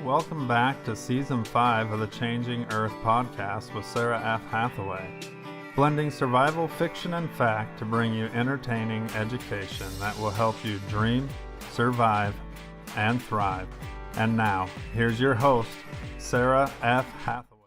Welcome back to Season 5 of the Changing Earth podcast with Sara F. Hathaway, blending survival fiction and fact to bring you entertaining education that will help you dream, survive, and thrive. And now, here's your host, Sara F. Hathaway.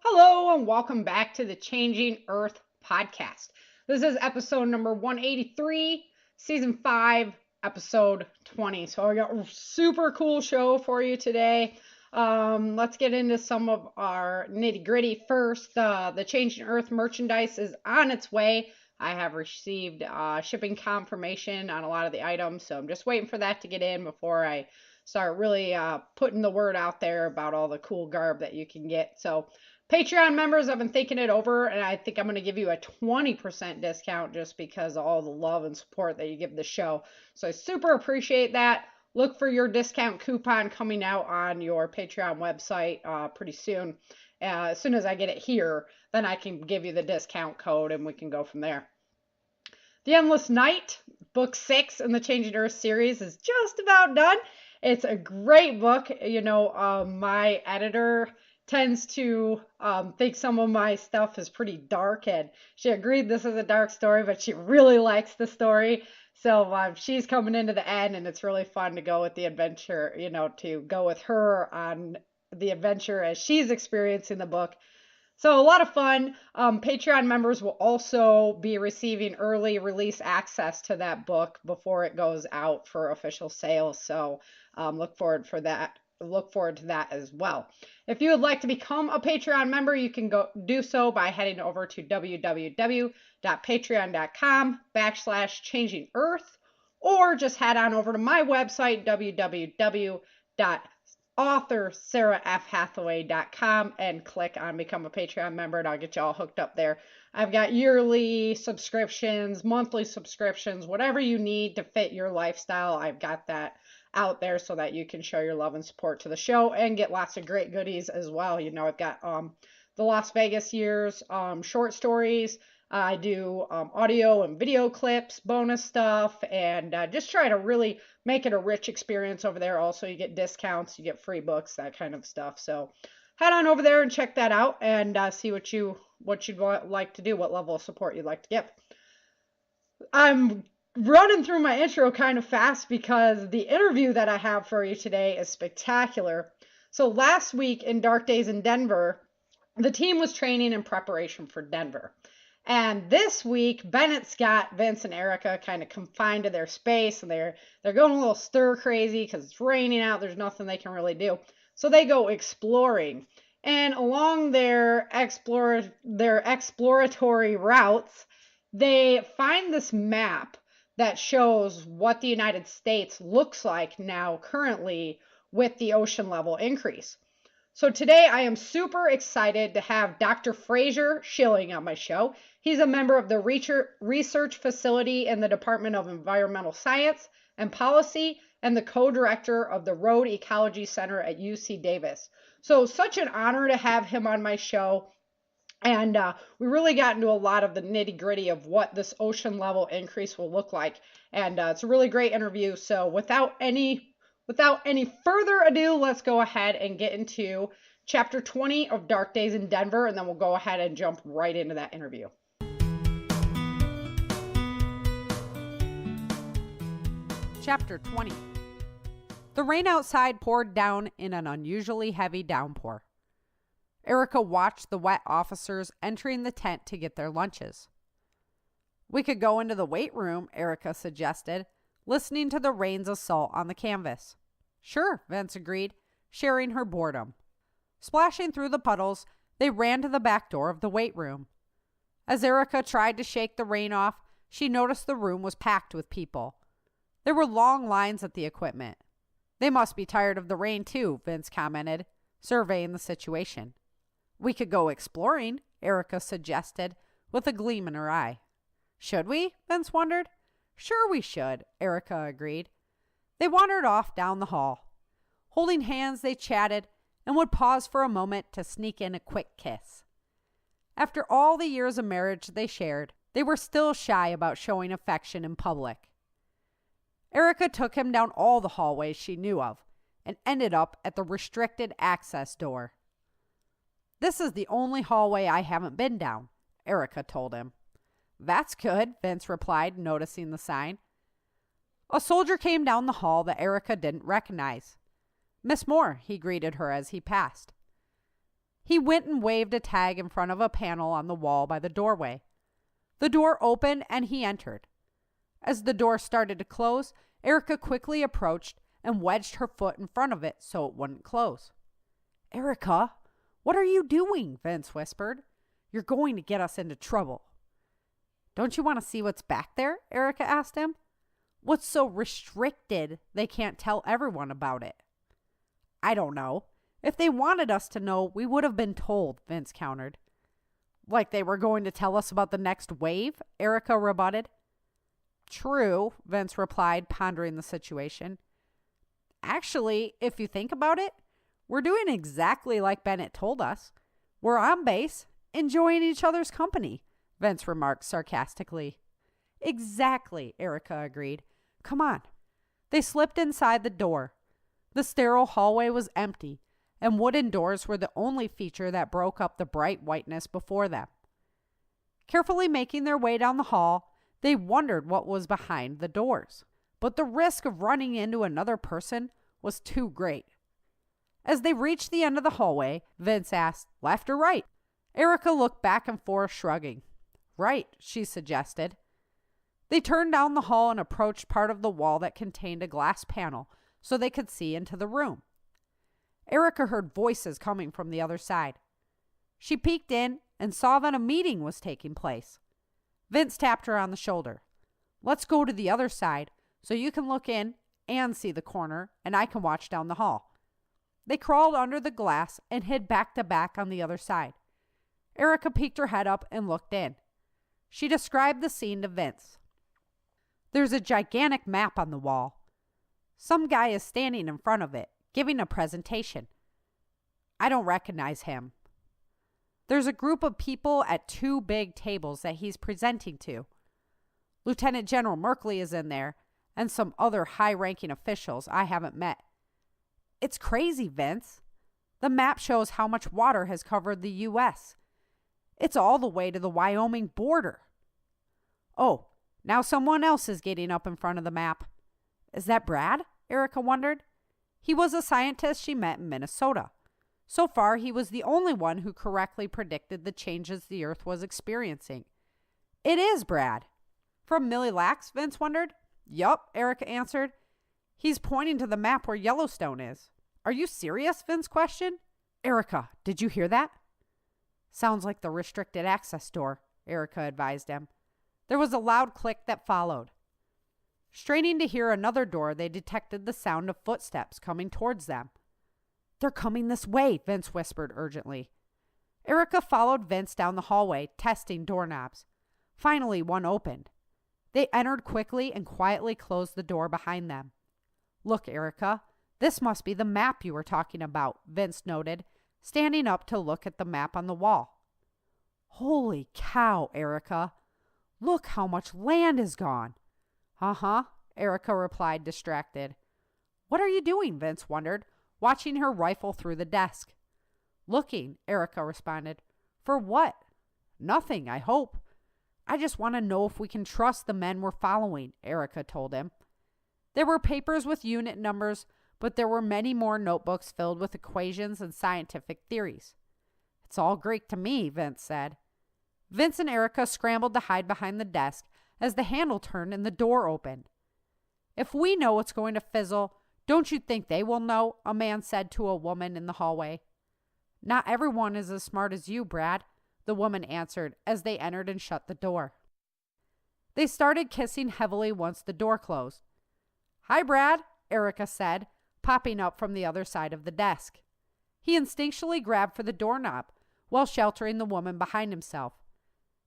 Hello, and welcome back to the Changing Earth podcast. This is episode number 183, Season 5, Episode 20. So I got a super cool show for you today. Let's get into some of our nitty gritty first. The Changing Earth merchandise is on its way. I have received shipping confirmation on a lot of the items, so I'm just waiting for that to get in before I start really putting the word out there about all the cool garb that you can get. So Patreon members, I've been thinking it over, and I think I'm going to give you a 20% discount just because of all the love and support that you give the show. So I super appreciate that. Look for your discount coupon coming out on your Patreon website pretty soon. As soon as I get it here, then I can give you the discount code and we can go from there. The Endless Night, book 6 in the Changing Earth series, is just about done. It's a great book. My editor tends to think some of my stuff is pretty dark, and she agreed this is a dark story, but she really likes the story. So she's coming into the end, and it's really fun to go with the adventure, to go with her on the adventure as she's experiencing the book. So a lot of fun. Patreon members will also be receiving early release access to that book before it goes out for official sale. So look forward to that as well. If you would like to become a Patreon member, you can go do so by heading over to www.patreon.com/changingearth, or just head on over to my website, www.authorSaraFHathaway.com, and click on Become a Patreon member, and I'll get you all hooked up there. I've got yearly subscriptions, monthly subscriptions, whatever you need to fit your lifestyle. I've got that out there so that you can show your love and support to the show and get lots of great goodies as well. I've got the Las Vegas years, short stories. I do audio and video clips, bonus stuff, and just try to really make it a rich experience over there. Also, you get discounts, you get free books, that kind of stuff. So head on over there and check that out and see what you'd like to do, what level of support you'd like to give. I'm running through my intro kind of fast because the interview that I have for you today is spectacular. So last week in Dark Days in Denver, the team was training in preparation for Denver. And this week, Bennett's got Vince and Erica kind of confined to their space, and they're going a little stir crazy because it's raining out. There's nothing they can really do. So they go exploring. And along their exploratory routes, they find this map that shows what the United States looks like now currently with the ocean level increase. So today I am super excited to have Dr. Fraser Schilling on my show. He's a member of the research facility in the Department of Environmental Science and Policy and the co-director of the Road Ecology Center at UC Davis. So such an honor to have him on my show. And we really got into a lot of the nitty gritty of what this ocean level increase will look like. And it's a really great interview. So without any further ado, let's go ahead and get into Chapter 20 of Dark Days in Denver, and then we'll go ahead and jump right into that interview. Chapter 20. The rain outside poured down in an unusually heavy downpour. Erica watched the wet officers entering the tent to get their lunches. "We could go into the weight room," Erica suggested, listening to the rain's assault on the canvas. "Sure," Vince agreed, sharing her boredom. Splashing through the puddles, they ran to the back door of the weight room. As Erica tried to shake the rain off, she noticed the room was packed with people. There were long lines at the equipment. "They must be tired of the rain too," Vince commented, surveying the situation. "We could go exploring," Erica suggested, with a gleam in her eye. "Should we?" Vince wondered. "Sure we should," Erica agreed. They wandered off down the hall. Holding hands, they chatted and would pause for a moment to sneak in a quick kiss. After all the years of marriage they shared, they were still shy about showing affection in public. Erica took him down all the hallways she knew of, and ended up at the restricted access door. "This is the only hallway I haven't been down," Erica told him. "That's good," Vince replied, noticing the sign. A soldier came down the hall that Erica didn't recognize. "Miss Moore," he greeted her as he passed. He went and waved a tag in front of a panel on the wall by the doorway. The door opened and he entered. As the door started to close, Erica quickly approached and wedged her foot in front of it so it wouldn't close. "Erica, what are you doing?" Vince whispered. "You're going to get us into trouble." "Don't you want to see what's back there?" Erica asked him. "What's so restricted they can't tell everyone about it?" "I don't know. If they wanted us to know, we would have been told," Vince countered. "Like they were going to tell us about the next wave?" Erica rebutted. "True," Vince replied, pondering the situation. "Actually, if you think about it, we're doing exactly like Bennett told us. We're on base, enjoying each other's company," Vince remarked sarcastically. "Exactly," Erica agreed. "Come on." They slipped inside the door. The sterile hallway was empty, and wooden doors were the only feature that broke up the bright whiteness before them. Carefully making their way down the hall, they wondered what was behind the doors, but the risk of running into another person was too great. As they reached the end of the hallway, Vince asked, "Left or right?" Erica looked back and forth, shrugging. "Right," she suggested. They turned down the hall and approached part of the wall that contained a glass panel so they could see into the room. Erica heard voices coming from the other side. She peeked in and saw that a meeting was taking place. Vince tapped her on the shoulder. "Let's go to the other side so you can look in and see the corner, and I can watch down the hall." They crawled under the glass and hid back to back on the other side. Erica peeked her head up and looked in. She described the scene to Vince. "There's a gigantic map on the wall. Some guy is standing in front of it, giving a presentation. I don't recognize him. There's a group of people at two big tables that he's presenting to. Lieutenant General Merkley is in there, and some other high-ranking officials I haven't met. It's crazy, Vince. The map shows how much water has covered the U.S. It's all the way to the Wyoming border. Oh, now someone else is getting up in front of the map. Is that Brad?" Erica wondered. He was a scientist she met in Minnesota. So far, he was the only one who correctly predicted the changes the Earth was experiencing. "It is Brad." "From Millie Lax?" Vince wondered. "Yup," Erica answered. "He's pointing to the map where Yellowstone is." "Are you serious?" Vince questioned. "Erica, did you hear that?" "Sounds like the restricted access door," Erica advised him. There was a loud click that followed. Straining to hear another door, they detected the sound of footsteps coming towards them. "They're coming this way," Vince whispered urgently. Erica followed Vince down the hallway, testing doorknobs. Finally, one opened. They entered quickly and quietly closed the door behind them. "Look, Erica, this must be the map you were talking about," Vince noted, standing up to look at the map on the wall. "Holy cow, Erica. Look how much land is gone." "Uh-huh," Erica replied, distracted. "What are you doing?" Vince wondered, watching her rifle through the desk. "Looking," Erica responded. "For what?" "Nothing, I hope. I just want to know if we can trust the men we're following," Erica told him. There were papers with unit numbers, but there were many more notebooks filled with equations and scientific theories. "It's all Greek to me," Vince said. Vince and Erica scrambled to hide behind the desk as the handle turned and the door opened. "If we know it's going to fizzle, don't you think they will know?" a man said to a woman in the hallway. "Not everyone is as smart as you, Brad," the woman answered as they entered and shut the door. They started kissing heavily once the door closed. "Hi, Brad," Erica said, popping up from the other side of the desk. He instinctually grabbed for the doorknob while sheltering the woman behind himself.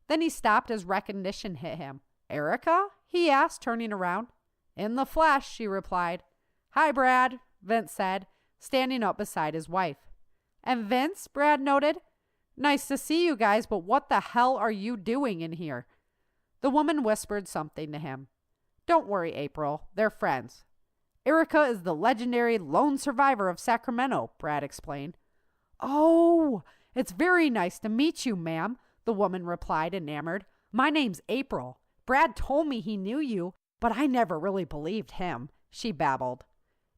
Then he stopped as recognition hit him. "Erica?" he asked, turning around. "In the flesh," she replied. "Hi, Brad," Vince said, standing up beside his wife. "And Vince?" Brad noted. "Nice to see you guys, but what the hell are you doing in here?" The woman whispered something to him. "Don't worry, April. They're friends." Erica is the legendary lone survivor of Sacramento, Brad explained. Oh, it's very nice to meet you, ma'am, the woman replied, enamored. My name's April. Brad told me he knew you, but I never really believed him, she babbled.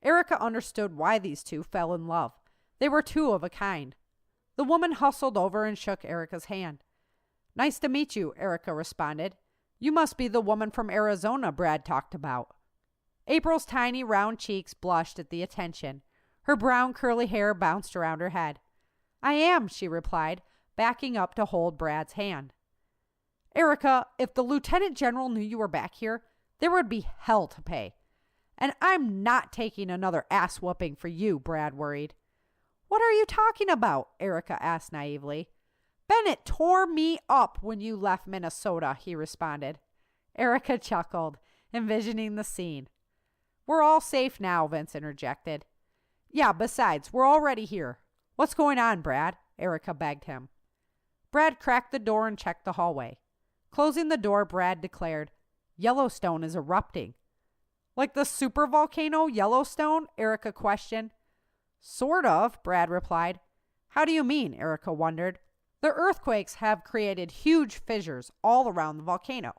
Erica understood why these two fell in love. They were two of a kind. The woman hustled over and shook Erica's hand. Nice to meet you, Erica responded. You must be the woman from Arizona Brad talked about. April's tiny round cheeks blushed at the attention. Her brown curly hair bounced around her head. I am, she replied, backing up to hold Brad's hand. Erica, if the lieutenant general knew you were back here, there would be hell to pay. And I'm not taking another ass whooping for you, Brad worried. What are you talking about? Erica asked naively. Bennett tore me up when you left Minnesota, he responded. Erica chuckled, envisioning the scene. We're all safe now, Vince interjected. Yeah, besides, we're already here. What's going on, Brad? Erica begged him. Brad cracked the door and checked the hallway. Closing the door, Brad declared, Yellowstone is erupting. Like the supervolcano Yellowstone? Erica questioned. Sort of, Brad replied. How do you mean? Erica wondered. The earthquakes have created huge fissures all around the volcano.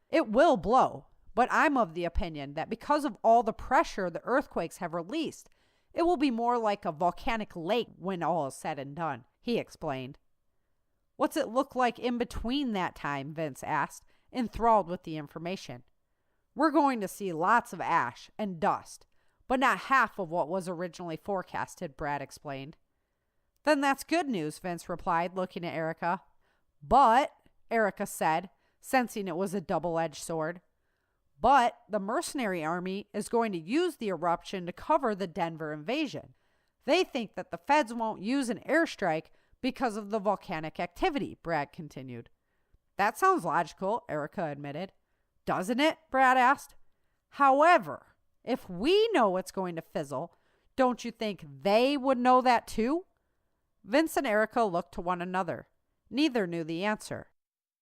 It will blow, but I'm of the opinion that because of all the pressure the earthquakes have released, it will be more like a volcanic lake when all is said and done, he explained. What's it look like in between that time? Vince asked, enthralled with the information. We're going to see lots of ash and dust, but not half of what was originally forecasted, Brad explained. Then that's good news, Vince replied, looking at Erica. But, Erica said, sensing it was a double-edged sword, but the mercenary army is going to use the eruption to cover the Denver invasion. They think that the feds won't use an airstrike because of the volcanic activity, Brad continued. That sounds logical, Erica admitted. Doesn't it? Brad asked. However, if we know it's going to fizzle, don't you think they would know that too? Vince and Erica looked to one another. Neither knew the answer.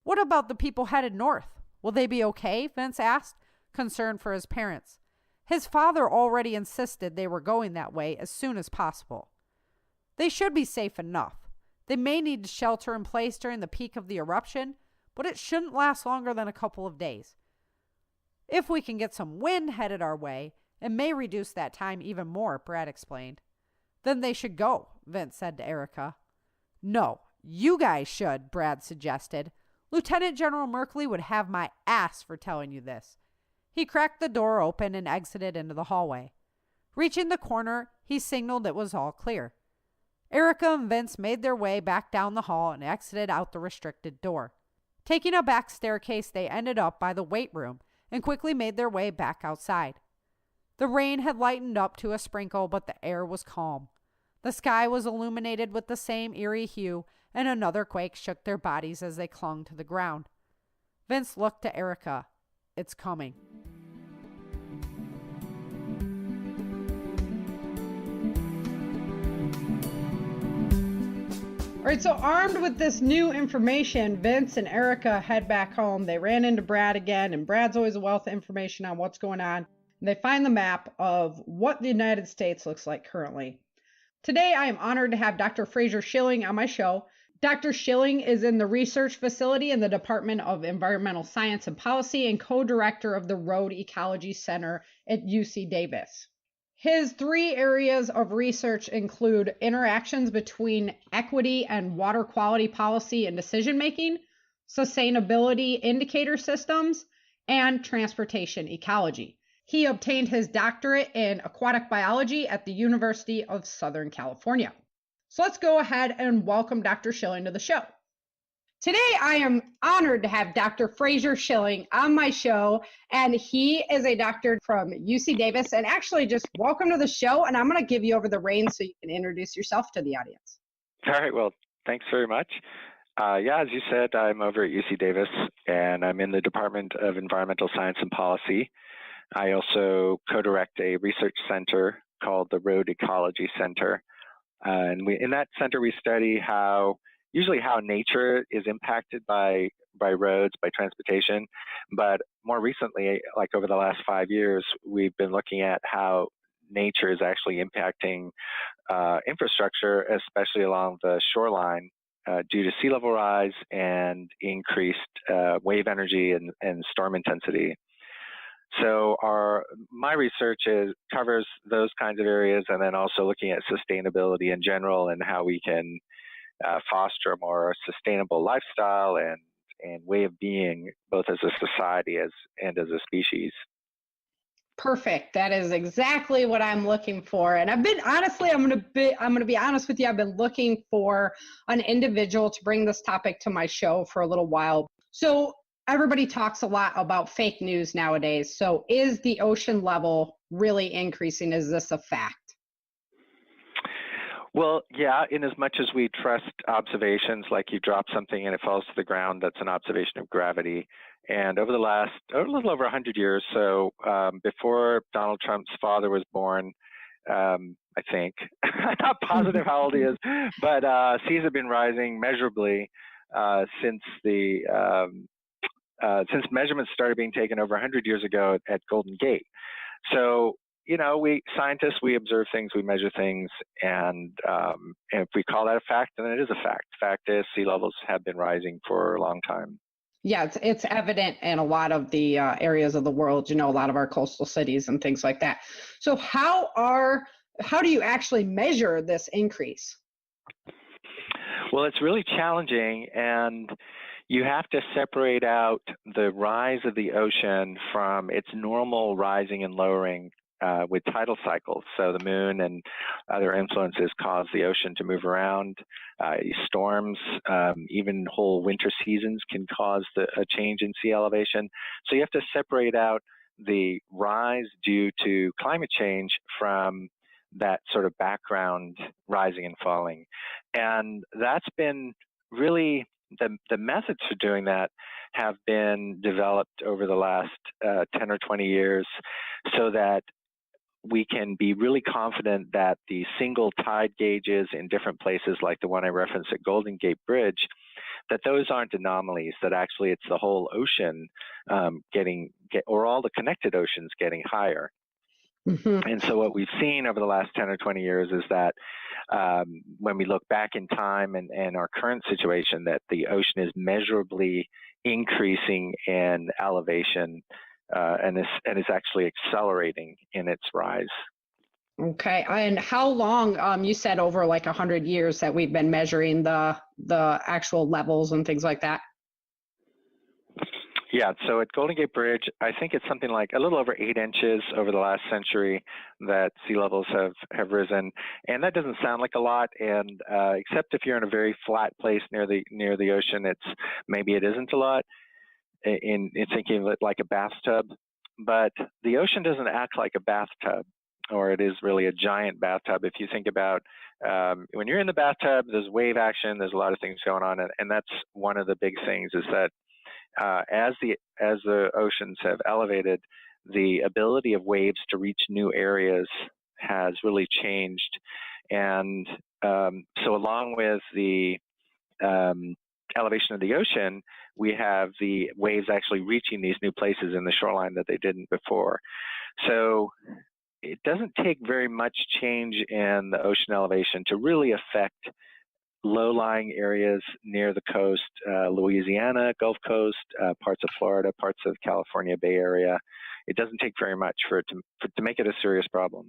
What about the people headed north? Will they be okay? Vince asked, concerned for his parents. His father already insisted they were going that way as soon as possible. They should be safe enough. They may need to shelter in place during the peak of the eruption, but it shouldn't last longer than a couple of days. If we can get some wind headed our way, it may reduce that time even more, Brad explained. Then they should go, Vince said to Erica. No, you guys should, Brad suggested. Lieutenant General Merkley would have my ass for telling you this. He cracked the door open and exited into the hallway. Reaching the corner, he signaled it was all clear. Erica and Vince made their way back down the hall and exited out the restricted door. Taking a back staircase, they ended up by the weight room and quickly made their way back outside. The rain had lightened up to a sprinkle, but the air was calm. The sky was illuminated with the same eerie hue, and another quake shook their bodies as they clung to the ground. Vince looked to Erica. It's coming. All right, so armed with this new information, Vince and Erica head back home. They ran into Brad again, and Brad's always a wealth of information on what's going on. And they find the map of what the United States looks like currently. Today, I am honored to have Dr. Fraser Schilling on my show. Dr. Schilling is in the research facility in the Department of Environmental Science and Policy and co-director of the Road Ecology Center at UC Davis. His 3 areas of research include interactions between equity and water quality policy and decision-making, sustainability indicator systems, and transportation ecology. He obtained his doctorate in aquatic biology at the University of Southern California. So let's go ahead and welcome Dr. Schilling to the show. Today, I am honored to have Dr. Fraser Schilling on my show, and he is a doctor from UC Davis. And actually, just welcome to the show, and I'm going to give you over the reins so you can introduce yourself to the audience. All right, well, thanks very much. As you said, I'm over at UC Davis, and I'm in the Department of Environmental Science and Policy. I also co-direct a research center called the Road Ecology Center. In that center, we study how nature is impacted by roads, by transportation, but more recently, like over the last 5 years, we've been looking at how nature is actually impacting infrastructure, especially along the shoreline, due to sea level rise and increased wave energy and storm intensity. So my research covers those kinds of areas, and then also looking at sustainability in general and how we can foster a more sustainable lifestyle and way of being, both as a society and as a species. Perfect. That is exactly what I'm looking for. And I've been, honestly, I'm going to be honest with you. I've been looking for an individual to bring this topic to my show for a little while. So everybody talks a lot about fake news nowadays. So is the ocean level really increasing? Is this a fact? Well, yeah, in as much as we trust observations, like you drop something and it falls to the ground, that's an observation of gravity. And over the last, a little over 100 years, so before Donald Trump's father was born, I think, I'm not positive how old he is, but seas have been rising measurably since measurements started being taken over 100 years ago at Golden Gate. So, we scientists, we observe things, we measure things, and if we call that a fact, then it is a fact. Fact is, sea levels have been rising for a long time. Yeah, it's evident in a lot of the areas of the world, a lot of our coastal cities and things like that. So how do you actually measure this increase? Well, it's really challenging, and you have to separate out the rise of the ocean from its normal rising and lowering with tidal cycles. So the moon and other influences cause the ocean to move around. Storms, even whole winter seasons can cause a change in sea elevation. So you have to separate out the rise due to climate change from that sort of background rising and falling. And that's been really, the methods for doing that have been developed over the last 10 or 20 years so that we can be really confident that the single tide gauges in different places, like the one I referenced at Golden Gate Bridge, that those aren't anomalies, that actually it's the whole ocean or all the connected oceans getting higher. Mm-hmm. And so what we've seen over the last 10 or 20 years is that when we look back in time and our current situation, that the ocean is measurably increasing in elevation and is actually accelerating in its rise. Okay. And how long, you said over like 100 years that we've been measuring the actual levels and things like that? Yeah, so at Golden Gate Bridge, I think it's something like a little over 8 inches over the last century that sea levels have risen. And that doesn't sound like a lot, and except if you're in a very flat place near the ocean, maybe it isn't a lot in thinking of it like a bathtub. But the ocean doesn't act like a bathtub, or it is really a giant bathtub. If you think about when you're in the bathtub, there's wave action, there's a lot of things going on, and that's one of the big things is that as the oceans have elevated, the ability of waves to reach new areas has really changed. And so along with the elevation of the ocean, we have the waves actually reaching these new places in the shoreline that they didn't before. So it doesn't take very much change in the ocean elevation to really affect low-lying areas near the coast, Louisiana, Gulf Coast, parts of Florida, parts of California Bay Area. It doesn't take very much for it to make it a serious problem.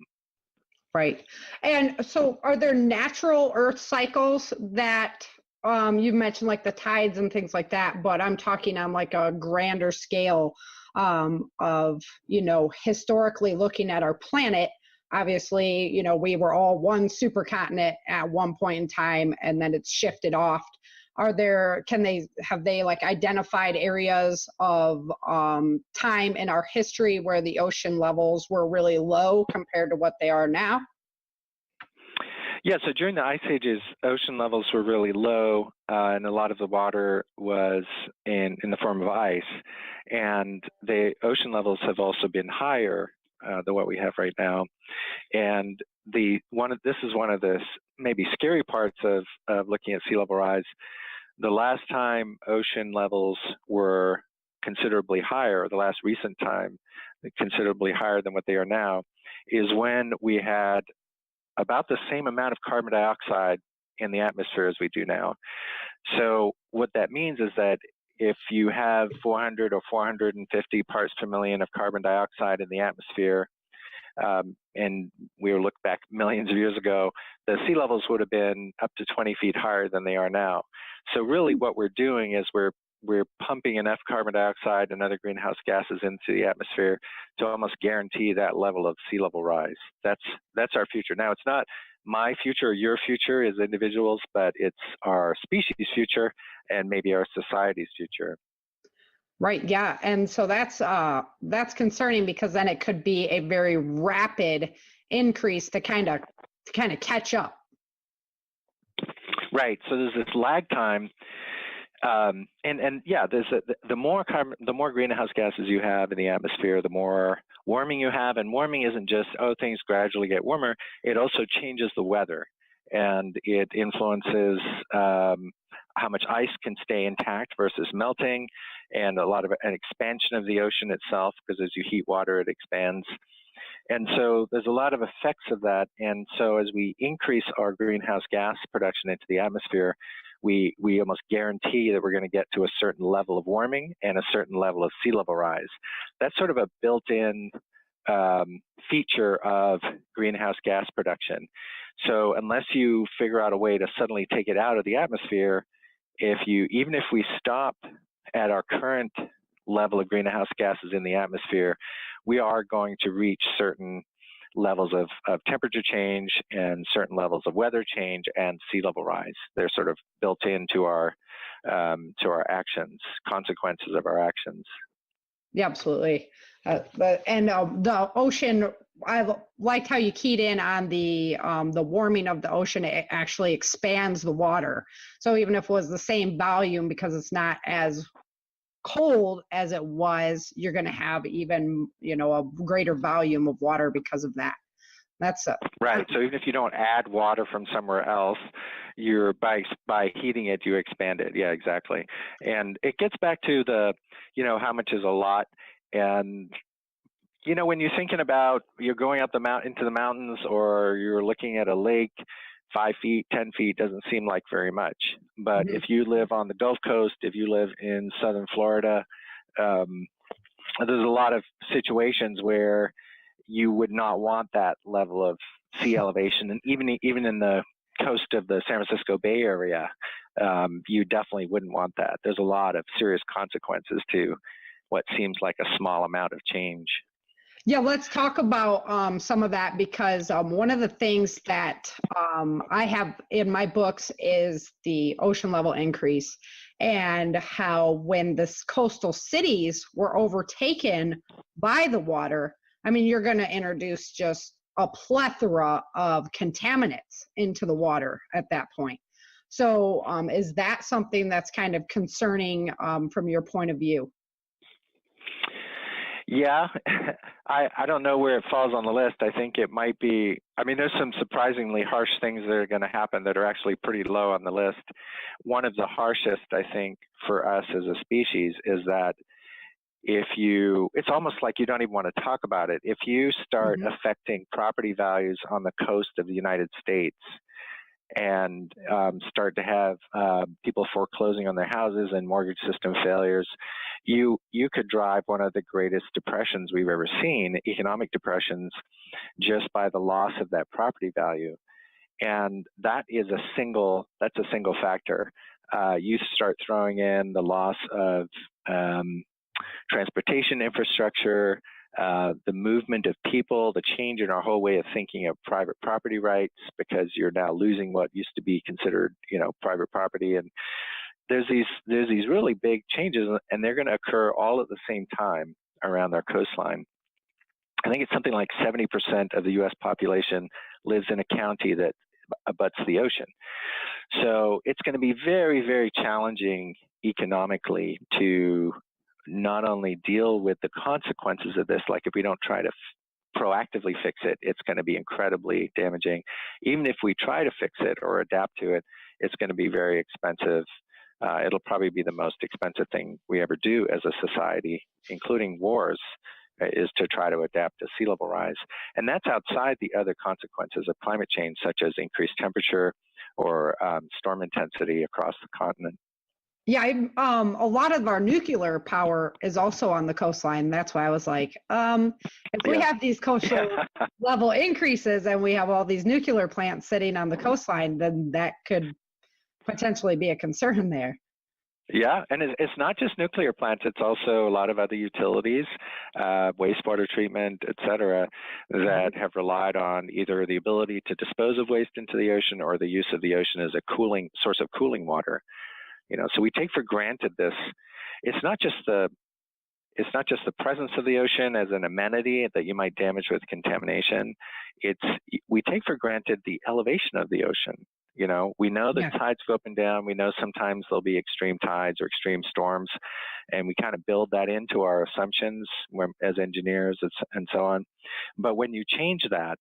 Right. And so are there natural Earth cycles that you've mentioned, like the tides and things like that, but I'm talking on like a grander scale of, historically looking at our planet. Obviously, we were all one supercontinent at one point in time, and then it's shifted off. Have they like identified areas of time in our history where the ocean levels were really low compared to what they are now? Yeah, so during the ice ages, ocean levels were really low, and a lot of the water was in the form of ice. And the ocean levels have also been higher than what we have right now. And this is one of the maybe scary parts of looking at sea level rise. The last time ocean levels were considerably higher, the last recent time considerably higher than what they are now, is when we had about the same amount of carbon dioxide in the atmosphere as we do now. So what that means is that if you have 400 or 450 parts per million of carbon dioxide in the atmosphere, and we look back millions of years ago, the sea levels would have been up to 20 feet higher than they are now. So really what we're doing is we're pumping enough carbon dioxide and other greenhouse gases into the atmosphere to almost guarantee that level of sea level rise. That's our future. Now, it's not my future or your future as individuals, but it's our species' future and maybe our society's future. Right. Yeah. And so that's concerning, because then it could be a very rapid increase to kind of catch up. Right. So there's this lag time. And yeah, there's the more greenhouse gases you have in the atmosphere, the more warming you have. And warming isn't just, things gradually get warmer. It also changes the weather, and it influences how much ice can stay intact versus melting, and a lot of an expansion of the ocean itself, because as you heat water, it expands. And so there's a lot of effects of that. And so as we increase our greenhouse gas production into the atmosphere, we almost guarantee that we're going to get to a certain level of warming and a certain level of sea level rise. That's sort of a built-in feature of greenhouse gas production. So unless you figure out a way to suddenly take it out of the atmosphere, even if we stop at our current level of greenhouse gases in the atmosphere, we are going to reach certain levels of temperature change and certain levels of weather change and sea level rise. They're sort of built into our actions, consequences of our actions. Yeah, absolutely. The ocean, I liked how you keyed in on the warming of the ocean. It actually expands the water. So even if it was the same volume, because it's not as cold as it was, you're going to have even, a greater volume of water because of that. That's right. So even if you don't add water from somewhere else, you're by heating it, you expand it. Yeah, exactly. And it gets back to the, how much is a lot. And when you're thinking about you're going up into the mountains, or you're looking at a lake, 5 feet, 10 feet doesn't seem like very much. But if you live on the Gulf Coast, if you live in southern Florida, there's a lot of situations where you would not want that level of sea elevation. And even in the coast of the San Francisco Bay Area, you definitely wouldn't want that. There's a lot of serious consequences to what seems like a small amount of change. Yeah, let's talk about some of that, because one of the things that I have in my books is the ocean level increase, and how when the coastal cities were overtaken by the water, you're going to introduce just a plethora of contaminants into the water at that point. So is that something that's kind of concerning from your point of view? Yeah, I don't know where it falls on the list. I think it might be, there's some surprisingly harsh things that are going to happen that are actually pretty low on the list. One of the harshest, I think, for us as a species is that it's almost like you don't even want to talk about it. If you start affecting property values on the coast of the United States, and start to have people foreclosing on their houses and mortgage system failures, you could drive one of the greatest depressions we've ever seen, economic depressions, just by the loss of that property value. And that's a single factor. You start throwing in the loss of transportation infrastructure, the movement of people, the change in our whole way of thinking of private property rights, because you're now losing what used to be considered, private property. And there's these really big changes, and they're going to occur all at the same time around our coastline. I think it's something like 70% of the U.S. population lives in a county that abuts the ocean. So it's going to be very, very challenging economically to not only deal with the consequences of this, like if we don't try to proactively fix it, it's going to be incredibly damaging. Even if we try to fix it or adapt to it, it's going to be very expensive It'll probably be the most expensive thing we ever do as a society, including wars, is to try to adapt to sea level rise. And that's outside the other consequences of climate change, such as increased temperature or storm intensity across the continent. Yeah, a lot of our nuclear power is also on the coastline. That's why I was like, if we have these coastal level increases and we have all these nuclear plants sitting on the coastline, then that could potentially be a concern there. Yeah, and it's not just nuclear plants, it's also a lot of other utilities, wastewater treatment, et cetera, that have relied on either the ability to dispose of waste into the ocean or the use of the ocean as a cooling source of cooling water. So we take for granted this. It's not just the presence of the ocean as an amenity that you might damage with contamination. We take for granted the elevation of the ocean. We know that tides go up and down. We know sometimes there'll be extreme tides or extreme storms, and we kind of build that into our assumptions as engineers and so on. But when you change that,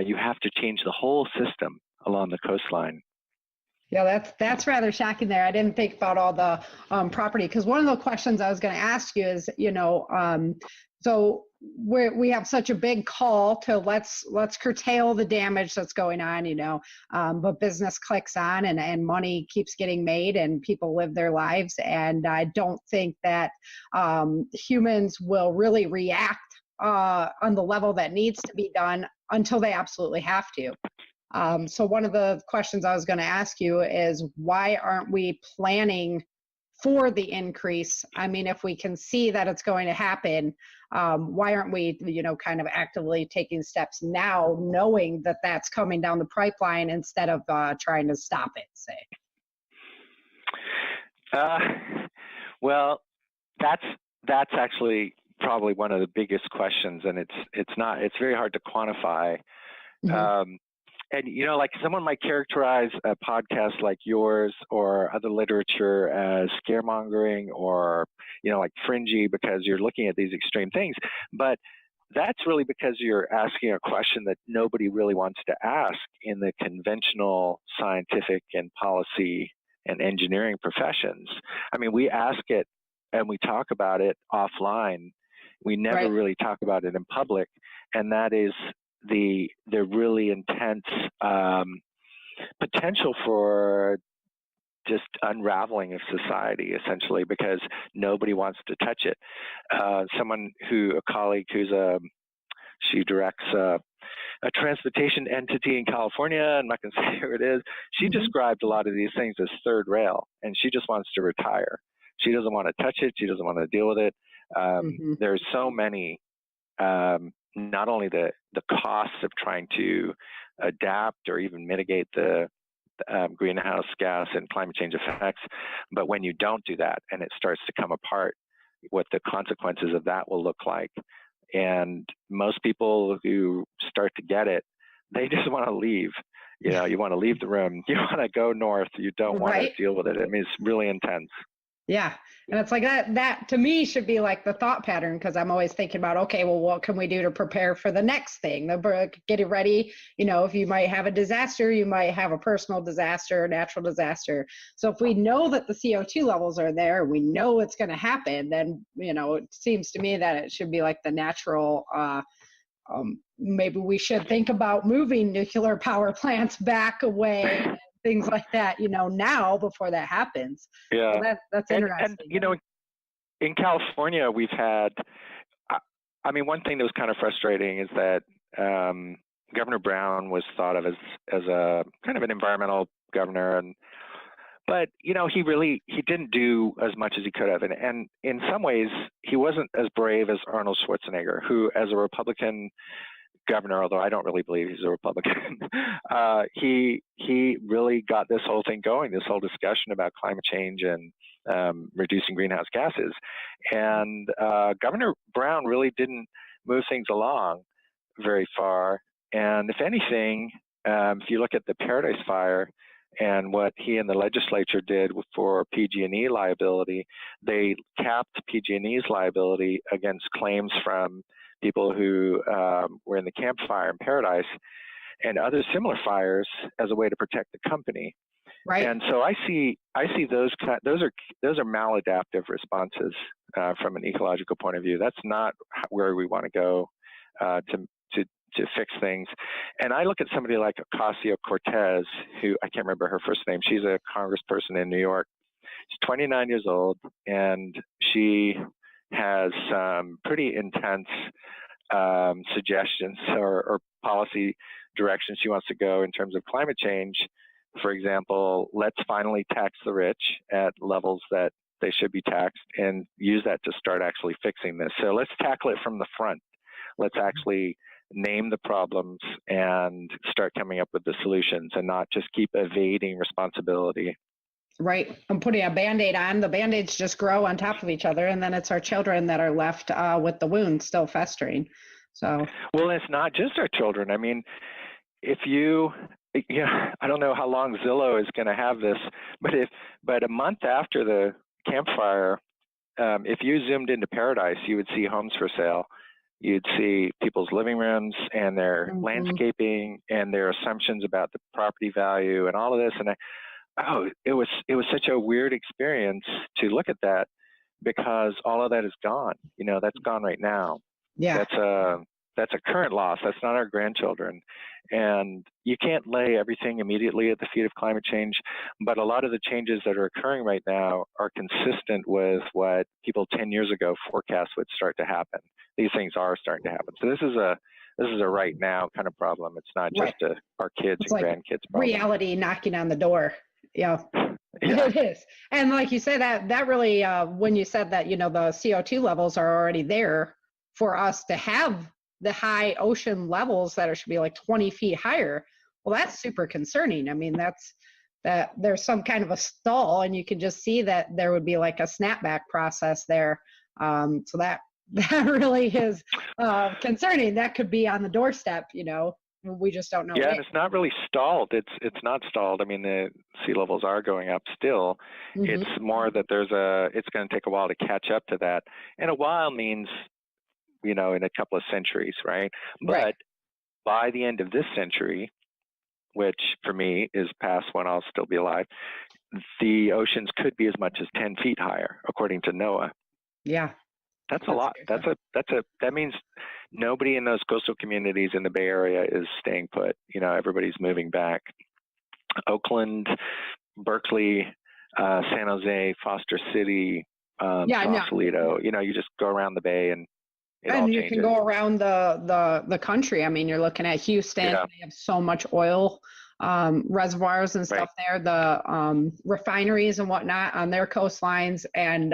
you have to change the whole system along the coastline. Yeah, that's rather shocking there. I didn't think about all the property, because one of the questions I was going to ask you is, so we have such a big call to let's curtail the damage that's going on, but business clicks on and money keeps getting made and people live their lives. And I don't think that humans will really react on the level that needs to be done until they absolutely have to. So one of the questions I was going to ask you is, why aren't we planning for the increase? I mean, if we can see that it's going to happen, why aren't we, kind of actively taking steps now, knowing that that's coming down the pipeline instead of trying to stop it, say? Well, that's actually probably one of the biggest questions, and it's very hard to quantify. Mm-hmm. And, like someone might characterize a podcast like yours or other literature as scaremongering or, like fringy because you're looking at these extreme things. But that's really because you're asking a question that nobody really wants to ask in the conventional scientific and policy and engineering professions. I mean, we ask it and we talk about it offline. We never really talk about it in public. And that is the really intense potential for just unraveling of society, essentially, because nobody wants to touch it. A colleague she directs a transportation entity in California, I'm not going to say who it is. She described a lot of these things as third rail, and she just wants to retire. She doesn't want to touch it. She doesn't want to deal with it. There's so many, not only the costs of trying to adapt or even mitigate the greenhouse gas and climate change effects, but when you don't do that and it starts to come apart, what the consequences of that will look like. And most people who start to get it, they just want to leave. You want to leave the room. You want to go north. You don't want to deal with it. I mean, it's really intense. Yeah. And it's like that to me should be like the thought pattern, because I'm always thinking about, okay, well, what can we do to prepare for the next thing? Getting ready, if you might have a disaster, you might have a personal disaster, a natural disaster. So if we know that the CO2 levels are there, we know it's going to happen, then, it seems to me that it should be like the natural, maybe we should think about moving nuclear power plants back away. Things like that, now before that happens. Yeah, so that's interesting. And in California, we've had. One thing that was kind of frustrating is that Governor Brown was thought of as a kind of an environmental governor, but he didn't do as much as he could have, and in some ways he wasn't as brave as Arnold Schwarzenegger, who, as a Republican governor, although I don't really believe he's a Republican, he really got this whole thing going, this whole discussion about climate change and reducing greenhouse gases. And Governor Brown really didn't move things along very far. And if anything, if you look at the Paradise Fire and what he and the legislature did for PG&E liability, they capped PG&E's liability against claims from people who were in the Camp Fire in Paradise and other similar fires as a way to protect the company. Right. And so I see those are maladaptive responses from an ecological point of view. That's not where we want to go to fix things. And I look at somebody like Ocasio-Cortez, who I can't remember her first name. She's a congressperson in New York. She's 29 years old, and she has some pretty intense suggestions or policy directions she wants to go in terms of climate change. For example, let's finally tax the rich at levels that they should be taxed and use that to start actually fixing this. So let's tackle it from the front. Let's actually name the problems and start coming up with the solutions and not just keep evading responsibility. Right. I'm putting a Band-Aid on. The Band-Aids just grow on top of each other, and then it's our children that are left with the wound still festering. So. Well, it's not just our children. I mean, I don't know how long Zillow is going to have this, but a month after the campfire, if you zoomed into Paradise, you would see homes for sale. You'd see people's living rooms and their landscaping and their assumptions about the property value and all of this. And it was such a weird experience to look at that, because all of that is gone. That's gone right now. Yeah. That's a current loss. That's not our grandchildren. And you can't lay everything immediately at the feet of climate change, but a lot of the changes that are occurring right now are consistent with what people 10 years ago forecast would start to happen. These things are starting to happen. So this is a right now kind of problem. It's not just our kids and grandkids problem. Reality knocking on the door. Yeah. Yeah. It is. And like you said, that really, when you said that, the CO2 levels are already there for us to have the high ocean levels that should be like 20 feet higher. Well, that's super concerning. I mean, that there's some kind of a stall, and you can just see that there would be like a snapback process there. So that really is concerning. That could be on the doorstep, we just don't know. Yeah, and it's not really stalled. It's not stalled. I mean, the sea levels are going up still. Mm-hmm. It's more that it's going to take a while to catch up to that. And a while means, in a couple of centuries, right? But by the end of this century, which for me is past when I'll still be alive, the oceans could be as much as 10 feet higher, according to NOAA. Yeah. That's a lot. That means nobody in those coastal communities in the Bay Area is staying put. Everybody's moving back. Oakland, Berkeley, San Jose, Foster City, Sausalito. You just go around the Bay and you can go around the country. I mean, you're looking at Houston. Yeah. They have so much oil reservoirs and stuff there. The refineries and whatnot on their coastlines, and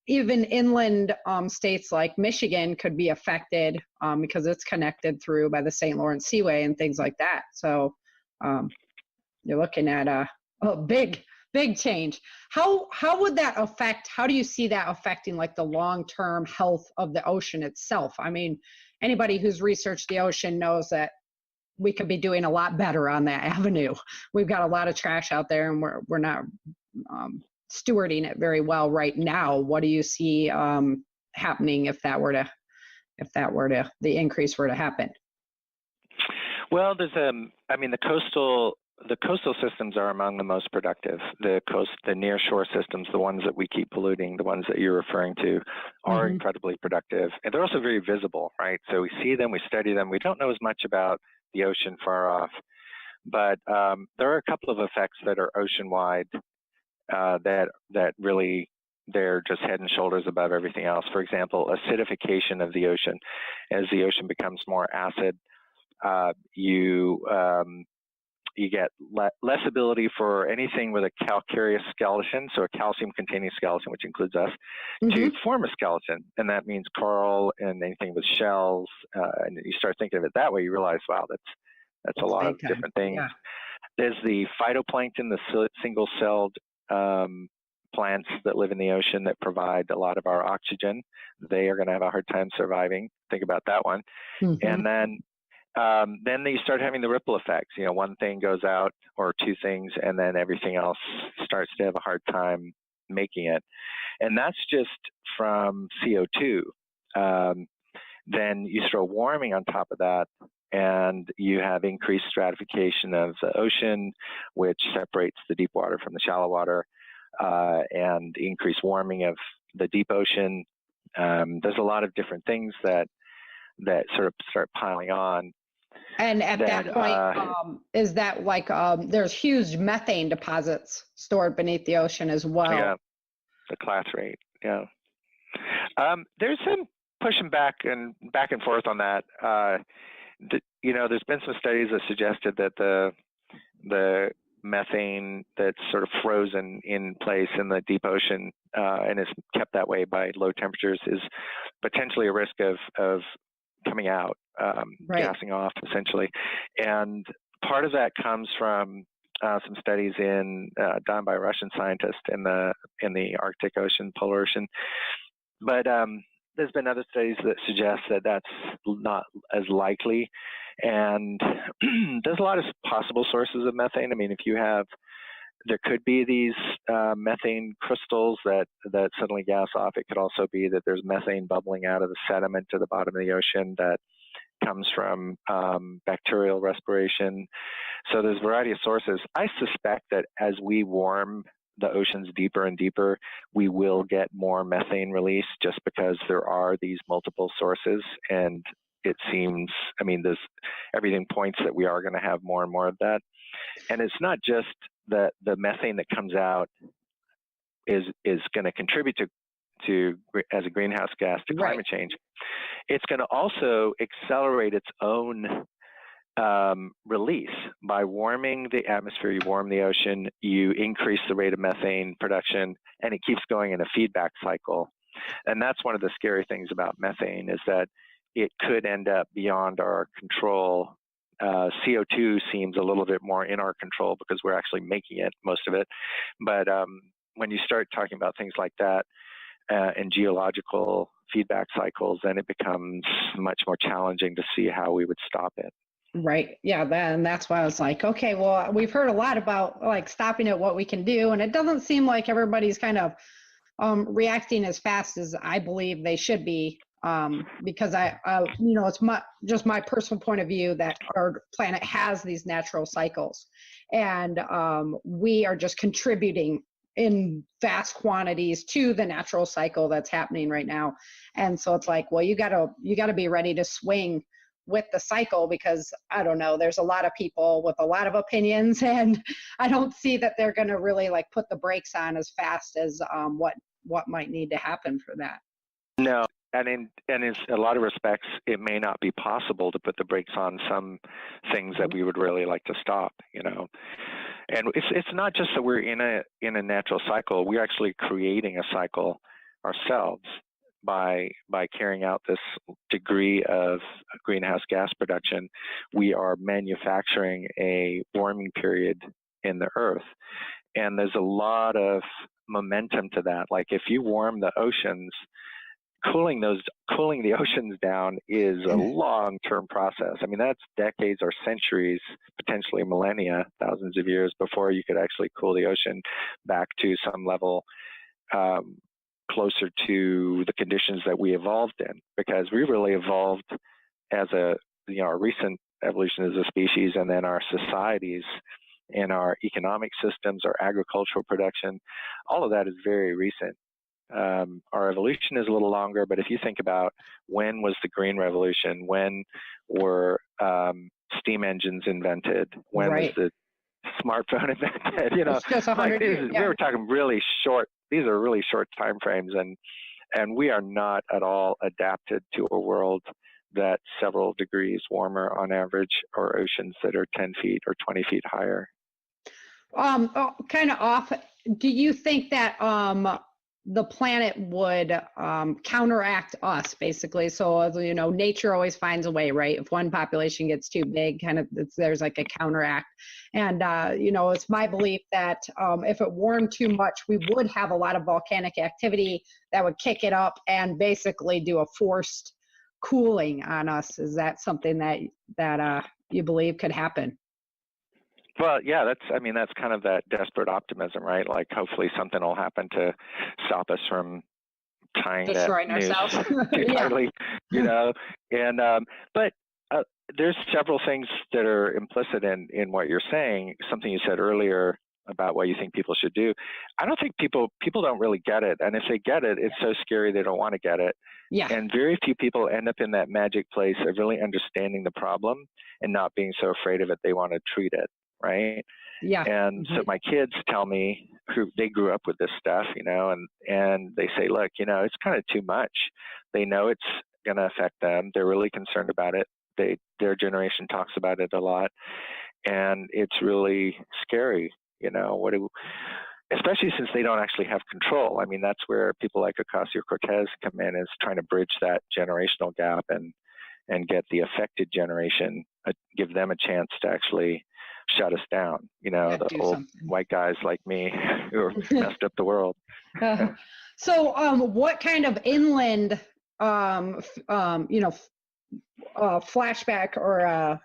even inland states like Michigan could be affected because it's connected through by the St. Lawrence Seaway and things like that. So you're looking at a big change. How would that affect, how do you see that affecting like the long-term health of the ocean itself? I mean, anybody who's researched the ocean knows that we could be doing a lot better on that avenue. We've got a lot of trash out there, and we're not stewarding it very well right now. What do you see happening if the increase were to happen? Well, the coastal systems are among the most productive. The near shore systems, the ones that we keep polluting, the ones that you're referring to, are incredibly productive. And they're also very visible, right? So we see them, we study them. We don't know as much about the ocean far off, but there are a couple of effects that are ocean-wide that really, they're just head and shoulders above everything else. For example, acidification of the ocean. As the ocean becomes more acid, you get less ability for anything with a calcareous skeleton, so a calcium-containing skeleton, which includes us, to form a skeleton. And that means coral and anything with shells. And you start thinking of it that way, you realize, wow, that's a lot of different things. Yeah. There's the phytoplankton, the single-celled plants that live in the ocean that provide a lot of our oxygen. They are going to have a hard time surviving. Think about that one. And then you start having the ripple effects. One thing goes out, or two things, and then everything else starts to have a hard time making it. And that's just from CO2. Then you throw warming on top of that, and you have increased stratification of the ocean, which separates the deep water from the shallow water, and increased warming of the deep ocean. There's a lot of different things that sort of start piling on. And at that point, is that like there's huge methane deposits stored beneath the ocean as well? Yeah, the class rate. Yeah, there's some pushing back and forth on that. There's been some studies that suggested that the methane that's sort of frozen in place in the deep ocean and is kept that way by low temperatures is potentially a risk of coming out, gassing off essentially. And part of that comes from some studies done by a Russian scientist in the Arctic Ocean, Polar Ocean. But there's been other studies that suggest that that's not as likely. And there's a lot of possible sources of methane. I mean, there could be these methane crystals that suddenly gas off. It could also be that there's methane bubbling out of the sediment to the bottom of the ocean that comes from bacterial respiration. So there's a variety of sources. I suspect that as we warm the oceans deeper and deeper, we will get more methane release just because there are these multiple sources. And it seems, everything points that we are going to have more and more of that. And it's not just the methane that comes out is going to contribute to as a greenhouse gas to climate change. It's going to also accelerate its own release. By warming the atmosphere, you warm the ocean, you increase the rate of methane production, and it keeps going in a feedback cycle. And that's one of the scary things about methane, is that it could end up beyond our control. CO2 seems a little bit more in our control because we're actually making it, most of it. But when you start talking about things like that and geological feedback cycles, then it becomes much more challenging to see how we would stop it. Right. Yeah. And that's why I was like, okay, well, we've heard a lot about like stopping it, what we can do. And it doesn't seem like everybody's kind of reacting as fast as I believe they should be. Because it's just my personal point of view that our planet has these natural cycles, and we are just contributing in vast quantities to the natural cycle that's happening right now. And so it's like, well, you gotta be ready to swing with the cycle, because I don't know, there's a lot of people with a lot of opinions, and I don't see that they're going to really like put the brakes on as fast as what might need to happen for that. No. And in a lot of respects, it may not be possible to put the brakes on some things that we would really like to stop, And it's not just that we're in a natural cycle. We're actually creating a cycle ourselves by carrying out this degree of greenhouse gas production. We are manufacturing a warming period in the Earth. And there's a lot of momentum to that. Like if you warm the oceans, cooling the oceans down is a long-term process. I mean, that's decades or centuries, potentially millennia, thousands of years before you could actually cool the ocean back to some level closer to the conditions that we evolved in. Because we really evolved as our recent evolution as a species, and then our societies and our economic systems, our agricultural production, all of that is very recent. Our evolution is a little longer, but if you think about when was the Green Revolution, when were steam engines invented, when was the smartphone invented, It's just 100 years. We were talking really short. These are really short time frames, and we are not at all adapted to a world that's several degrees warmer on average, or oceans that are 10 feet or 20 feet higher. Kind of off. Do you think that the planet would counteract us, basically? So, nature always finds a way, right? If one population gets too big, there's like a counteract. And, it's my belief that if it warmed too much, we would have a lot of volcanic activity that would kick it up and basically do a forced cooling on us. Is that something that you believe could happen? Well, yeah, that's kind of that desperate optimism, right? Like, hopefully something will happen to stop us from tying destroying that ourselves. too tightly, And but there's several things that are implicit in what you're saying. Something you said earlier about what you think people should do. I don't think people don't really get it. And if they get it, it's so scary they don't want to get it. Yeah. And very few people end up in that magic place of really understanding the problem and not being so afraid of it they want to treat it, right? Yeah. And so my kids tell me, who they grew up with this stuff, and they say, look, it's kind of too much. They know it's going to affect them. They're really concerned about it. Their generation talks about it a lot, and it's really scary. Especially since they don't actually have control. I mean, that's where people like Ocasio-Cortez come in, is trying to bridge that generational gap and get the affected generation, give them a chance to actually shut us down. The old white guys like me who messed up the world. So, what kind of inland, flashback or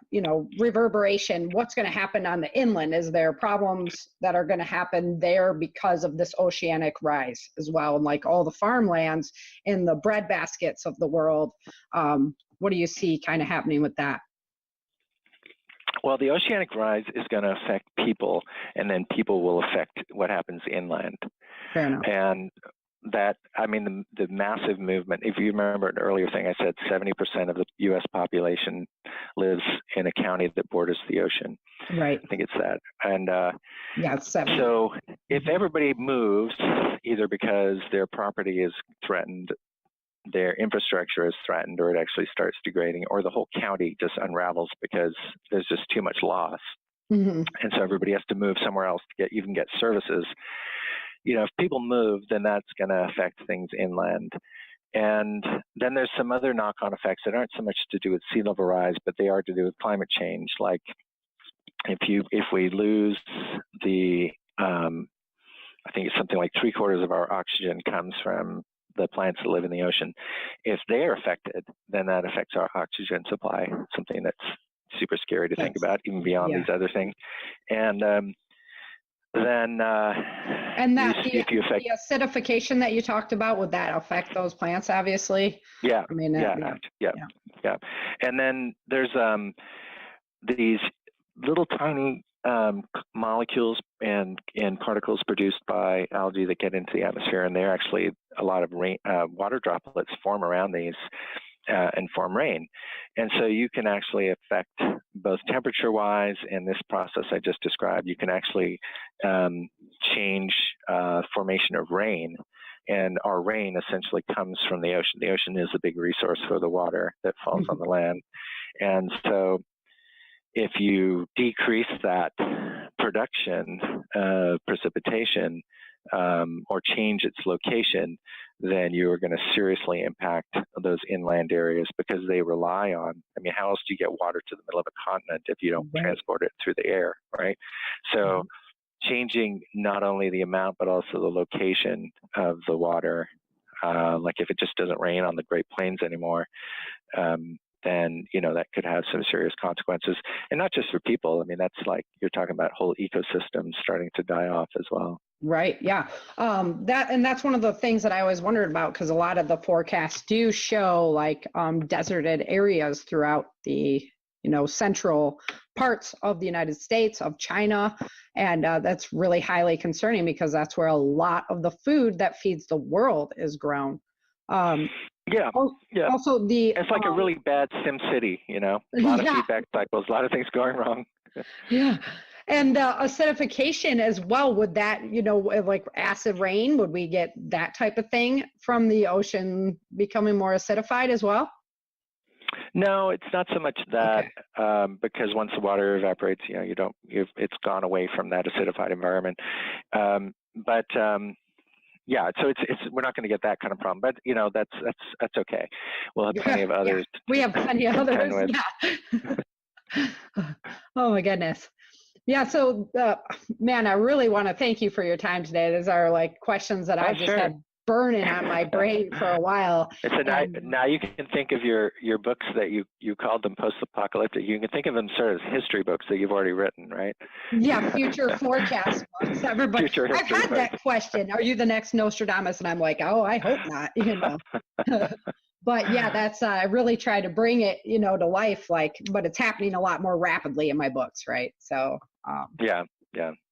reverberation, what's going to happen on the inland? Is there problems that are going to happen there because of this oceanic rise as well, and like all the farmlands in the breadbaskets of the world? What do you see kind of happening with that? Well, the oceanic rise is going to affect people, and then people will affect what happens inland. Fair enough. And that, the massive movement, if you remember an earlier thing, I said 70% of the U.S. population lives in a county that borders the ocean. Right. I think it's that. And it's 70. So if everybody moves, either because their property is threatened, their infrastructure is threatened, or it actually starts degrading, or the whole county just unravels because there's just too much loss. Mm-hmm. And so everybody has to move somewhere else to get services. If people move, then that's going to affect things inland. And then there's some other knock-on effects that aren't so much to do with sea level rise, but they are to do with climate change. Like if we lose the, I think it's something like 3/4 of our oxygen comes from the plants that live in the ocean. If they're affected, then that affects our oxygen supply, something that's super scary to think about, even beyond these other things. And then the acidification that you talked about, would that affect those plants? Obviously. Yeah. And then there's these little tiny molecules and particles produced by algae that get into the atmosphere, and they're actually a lot of water droplets form around these and form rain. And so you can actually affect both temperature-wise and this process I just described. You can actually change formation of rain. And our rain essentially comes from the ocean. The ocean is a big resource for the water that falls on the land. And so if you decrease that production of precipitation or change its location, then you are going to seriously impact those inland areas, because they rely on, how else do you get water to the middle of a continent if you don't transport it through the air, right? So changing not only the amount, but also the location of the water, like if it just doesn't rain on the Great Plains anymore, then, that could have some serious consequences. And not just for people. That's like, you're talking about whole ecosystems starting to die off as well. Right. Yeah. That's one of the things that I always wondered about, because a lot of the forecasts do show like deserted areas throughout the, central parts of the United States, of China. And that's really highly concerning, because that's where a lot of the food that feeds the world is grown. Also, it's like a really bad Sim City, a lot of feedback cycles, a lot of things going wrong. Yeah. And acidification as well. Would that, like acid rain, would we get that type of thing from the ocean becoming more acidified as well? No, it's not so much that, because once the water evaporates, it's gone away from that acidified environment. So it's we're not going to get that kind of problem, but that's okay. We'll have plenty of others. We have plenty of others. Oh my goodness. Yeah. So, man, I really want to thank you for your time today. These are like questions that I just had burning on my brain for a while. Now you can think of your books that you called them post-apocalyptic. You can think of them sort of as history books that you've already written, right? Yeah, future forecast books. Everybody, I've had that question. Are you the next Nostradamus? And I'm like, oh, I hope not. But yeah, that's I really try to bring it, to life, but it's happening a lot more rapidly in my books, right? So Yeah.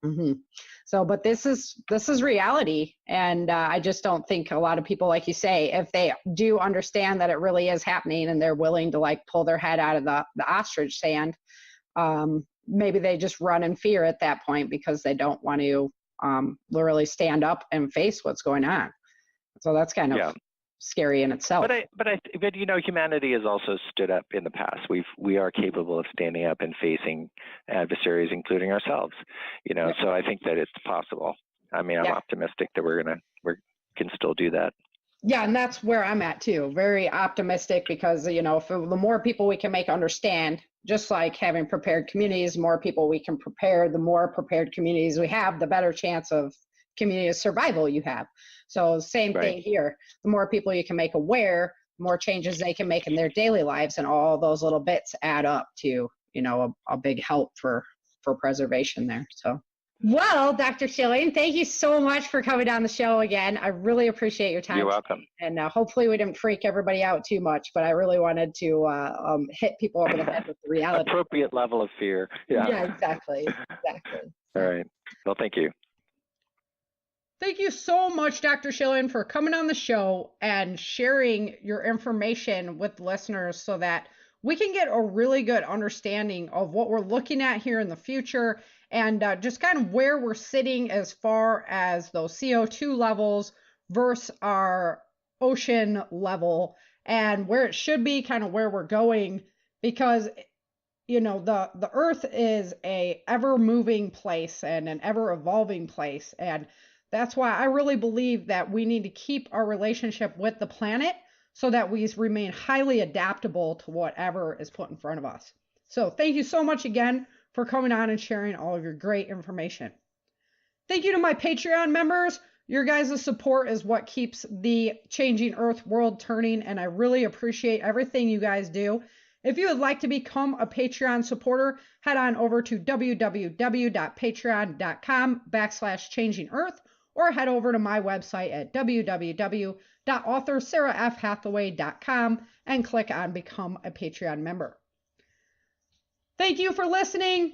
mhm. So, but this is reality, and I just don't think a lot of people, like you say, if they do understand that it really is happening, and they're willing to pull their head out of the ostrich sand, maybe they just run in fear at that point because they don't want to literally stand up and face what's going on. So that's kind of scary in itself. But humanity has also stood up in the past. We are capable of standing up and facing adversaries, including ourselves. So I think that it's possible. I mean, I'm optimistic that we can still do that. Yeah, and that's where I'm at too. Very optimistic because if the more people we can make understand, just like having prepared communities, the more people we can prepare, the more prepared communities we have, the better chance of community survival you have. So same thing here. The more people you can make aware, the more changes they can make in their daily lives, and all those little bits add up to a big help for preservation there. So, well, Dr. Schilling, thank you so much for coming on the show again. I really appreciate your time. You're welcome. And hopefully we didn't freak everybody out too much, but I really wanted to hit people over the head with the reality. Appropriate level of fear. Yeah, exactly. All right. Well, thank you. Thank you so much, Dr. Schilling, for coming on the show and sharing your information with listeners so that we can get a really good understanding of what we're looking at here in the future and just kind of where we're sitting as far as those CO2 levels versus our ocean level and where it should be, kind of where we're going, because the earth is a ever moving place and an ever evolving place, and that's why I really believe that we need to keep our relationship with the planet so that we remain highly adaptable to whatever is put in front of us. So thank you so much again for coming on and sharing all of your great information. Thank you to my Patreon members. Your guys' support is what keeps the Changing Earth world turning, and I really appreciate everything you guys do. If you would like to become a Patreon supporter, head on over to www.patreon.com/changingearth, or head over to my website at www.author-sarahfhathaway.com and click on Become a Patreon member. Thank you for listening.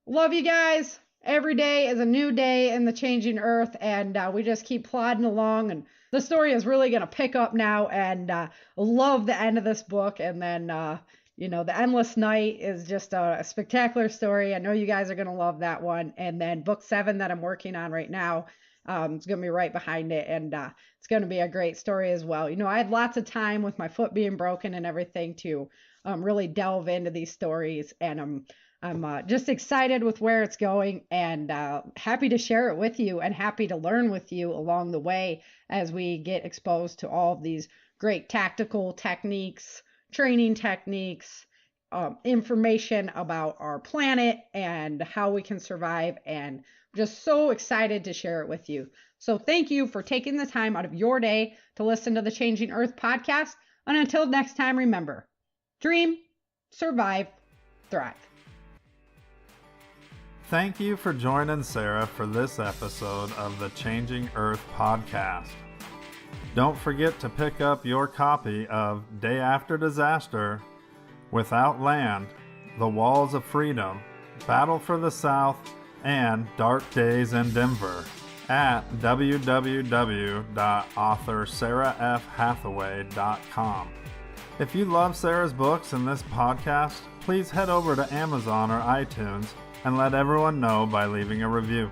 Love you guys. Every day is a new day in the Changing Earth, and we just keep plodding along, and the story is really going to pick up now, and love the end of this book. And then, The Endless Night is just a spectacular story. I know you guys are going to love that one. And then book 7 that I'm working on right now, it's going to be right behind it, and it's going to be a great story as well. I had lots of time with my foot being broken and everything to really delve into these stories, and I'm just excited with where it's going, and happy to share it with you and happy to learn with you along the way as we get exposed to all of these great tactical techniques, training techniques, information about our planet and how we can survive, and just so excited to share it with you. So thank you for taking the time out of your day to listen to the Changing Earth podcast. And until next time, remember, dream, survive, thrive. Thank you for joining Sara for this episode of the Changing Earth podcast. Don't forget to pick up your copy of Day After Disaster, Without Land, The Walls of Freedom, Battle for the South, and Dark Days in Denver at www.author-sarahfhathaway.com. If you love Sara's books and this podcast, please head over to Amazon or iTunes and let everyone know by leaving a review.